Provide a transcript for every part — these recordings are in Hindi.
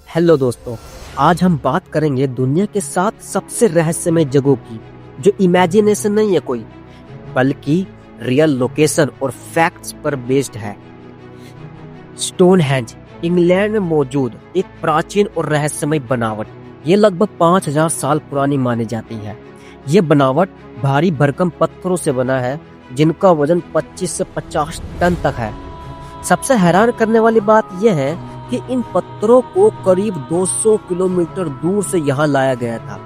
हेलो दोस्तों, आज हम बात करेंगे दुनिया के 7 सबसे रहस्यमय जगहों की, जो इमेजिनेशन नहीं है कोई, बल्कि रियल लोकेशन और फैक्ट्स पर बेस्ड है। स्टोनहेंज इंग्लैंड में मौजूद एक प्राचीन और रहस्यमय बनावट। ये लगभग 5000 साल पुरानी मानी जाती है। ये बनावट भारी भरकम पत्थरों से बना है, जिनका वजन 25 से 50 टन तक है। सबसे हैरान करने वाली बात यह है कि इन पत्थरों को करीब 200 किलोमीटर दूर से यहाँ लाया गया था।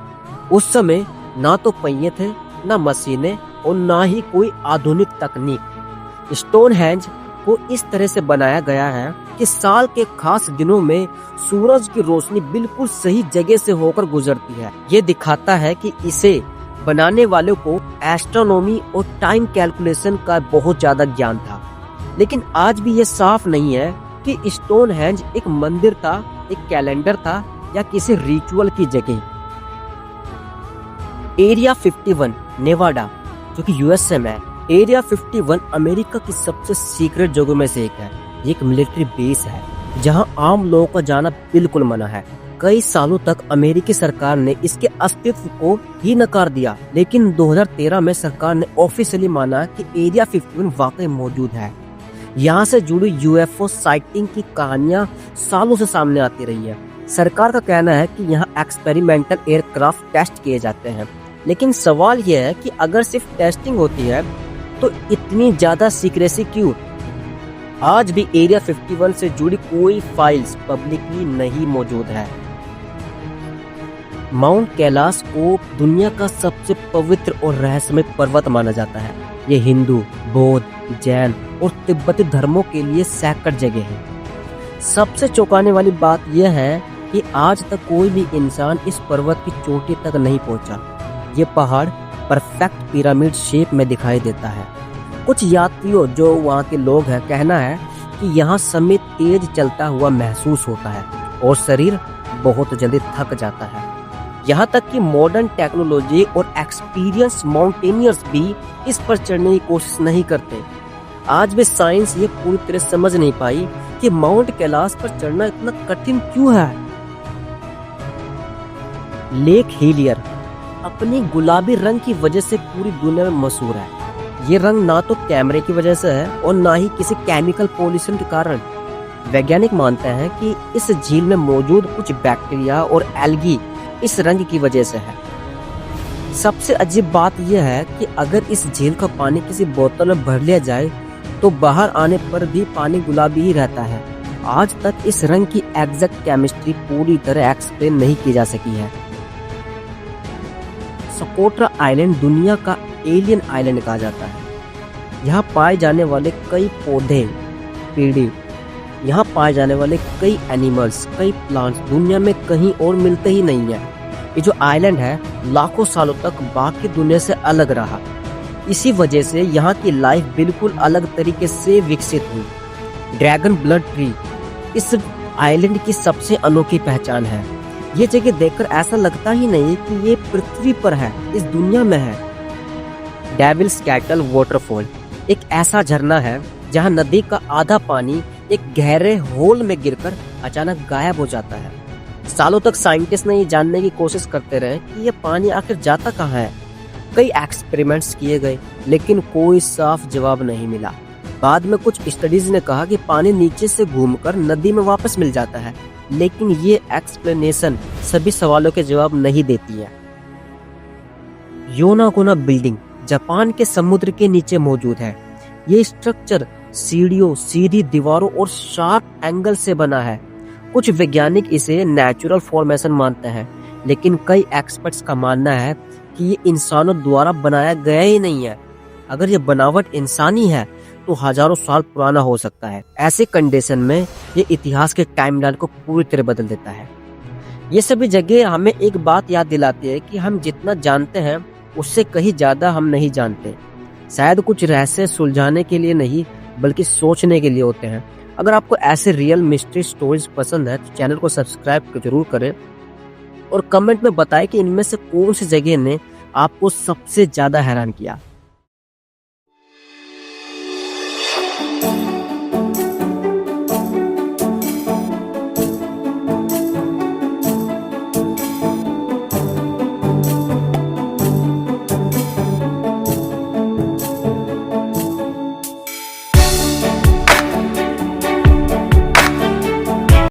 उस समय ना तो पहिए थे, ना मशीनें और ना ही कोई आधुनिक तकनीक। स्टोनहेंज को इस तरह से बनाया गया है कि साल के खास दिनों में सूरज की रोशनी बिल्कुल सही जगह से होकर गुजरती है। ये दिखाता है कि इसे बनाने वालों को एस्ट्रोनॉमी और टाइम कैलकुलेशन का बहुत ज्यादा ज्ञान था। लेकिन आज भी ये साफ नहीं है कि स्टोनहेंज एक मंदिर था, एक कैलेंडर था या किसी रिचुअल की जगह। एरिया 51 नेवाडा, जो कि यूएसए में है। एरिया 51 अमेरिका की सबसे सीक्रेट जगहों में से एक है। ये एक मिलिट्री बेस है जहां आम लोगों का जाना बिल्कुल मना है। कई सालों तक अमेरिकी सरकार ने इसके अस्तित्व को ही नकार दिया, लेकिन 2013 में सरकार ने ऑफिशियली माना कि एरिया 51 वाकई मौजूद है। यहाँ से जुड़ी यूएफओ साइटिंग की कहानियां सालों से सामने आती रही है। सरकार का कहना है कि यहाँ एक्सपेरिमेंटल एयरक्राफ्ट टेस्ट किए जाते हैं, लेकिन सवाल यह है कि अगर सिर्फ टेस्टिंग होती है तो इतनी ज्यादा सीक्रेसी क्यों? आज भी एरिया 51 से जुड़ी कोई फाइल्स पब्लिकली नहीं मौजूद है। माउंट कैलाश को दुनिया का सबसे पवित्र और रहस्यमय पर्वत माना जाता है। ये हिंदू, बौद्ध, जैन और तिब्बती धर्मों के लिए सैक्रेड जगह है। सबसे चौंकाने वाली बात यह है कि आज तक कोई भी इंसान इस पर्वत की चोटी तक नहीं पहुंचा। ये पहाड़ परफेक्ट पिरामिड शेप में दिखाई देता है। कुछ यात्रियों जो वहाँ के लोग हैं कहना है कि यहाँ समय तेज चलता हुआ महसूस होता है और शरीर बहुत जल्दी थक जाता है। यहाँ तक कि मॉडर्न टेक्नोलॉजी और एक्सपीरियंस माउंटेनियर्स भी इस पर चढ़ने की कोशिश नहीं करते। आज भी साइंस ये पूरी तरह समझ नहीं पाई कि माउंट कैलाश पर चढ़ना इतना कठिन क्यों है। लेक हिलियर अपनी गुलाबी रंग की वजह से पूरी दुनिया में मशहूर है। ये रंग ना तो कैमरे की वजह से है और ना ही किसी केमिकल पॉल्यूशन के कारण। वैज्ञानिक मानते हैं कि इस झील में मौजूद कुछ बैक्टीरिया और एल्गी इस रंग की वजह से है। सबसे अजीब बात यह है कि अगर इस झील का पानी किसी बोतल में भर लिया जाए तो बाहर आने पर भी पानी गुलाबी ही रहता है। आज तक इस रंग की एग्जैक्ट केमिस्ट्री पूरी तरह एक्सप्लेन नहीं की जा सकी है। सकोट्रा आइलैंड दुनिया का एलियन आइलैंड कहा जाता है। यहाँ पाए जाने वाले कई पौधे, पेड़, यहाँ पाए जाने वाले कई एनिमल्स, कई प्लांट्स दुनिया में कहीं और मिलते ही नहीं है। ये जो आइलैंड है लाखों सालों तक बाकी दुनिया से अलग रहा। इसी वजह से यहाँ की लाइफ बिल्कुल अलग तरीके से विकसित हुई। ड्रैगन ब्लड ट्री इस आइलैंड की सबसे अनोखी पहचान है। ये जगह देखकर ऐसा लगता ही नहीं कि ये पृथ्वी पर है, इस दुनिया में है। डेविल्स कैटल वाटरफॉल एक ऐसा झरना है जहाँ नदी का आधा पानी एक गहरे होल में गिरकर अचानक गायब हो जाता है। सालों तक साइंटिस्ट ने ये जानने की कोशिश करते रहे कि ये पानी आखिर जाता कहाँ है। कई एक्सपेरिमेंट्स किए गए, लेकिन कोई साफ जवाब नहीं मिला। बाद में कुछ स्टडीज ने कहा कि पानी नीचे से घूमकर नदी में वापस मिल जाता है, लेकिन ये एक्सप्लेनेशन सभी सवालों के जवाब नहीं देती है। योनागोना बिल्डिंग जापान के समुद्र के नीचे मौजूद है। ये स्ट्रक्चर सीढ़ियों, सीधी दीवारों और शार्प एंगल से बना है। कुछ वैज्ञानिक इसे नेचुरल फॉर्मेशन मानते हैं, लेकिन कई एक्सपर्ट्स का मानना है कि ये इंसानों द्वारा बनाया गया ही नहीं है। अगर ये बनावट इंसानी है तो हजारों साल पुराना हो सकता है। ऐसे कंडीशन में ये इतिहास के टाइमलाइन को पूरी तरह बदल देता है। ये सभी जगह हमें एक बात याद दिलाती है कि हम जितना जानते हैं उससे कहीं ज्यादा हम नहीं जानते। शायद कुछ रहस्य सुलझाने के लिए नहीं, बल्कि सोचने के लिए होते हैं। अगर आपको ऐसे रियल मिस्ट्री स्टोरीज पसंद है तो चैनल को सब्सक्राइब जरूर करें और कमेंट में बताएं कि इनमें से कौन सी जगह ने आपको सबसे ज्यादा हैरान किया।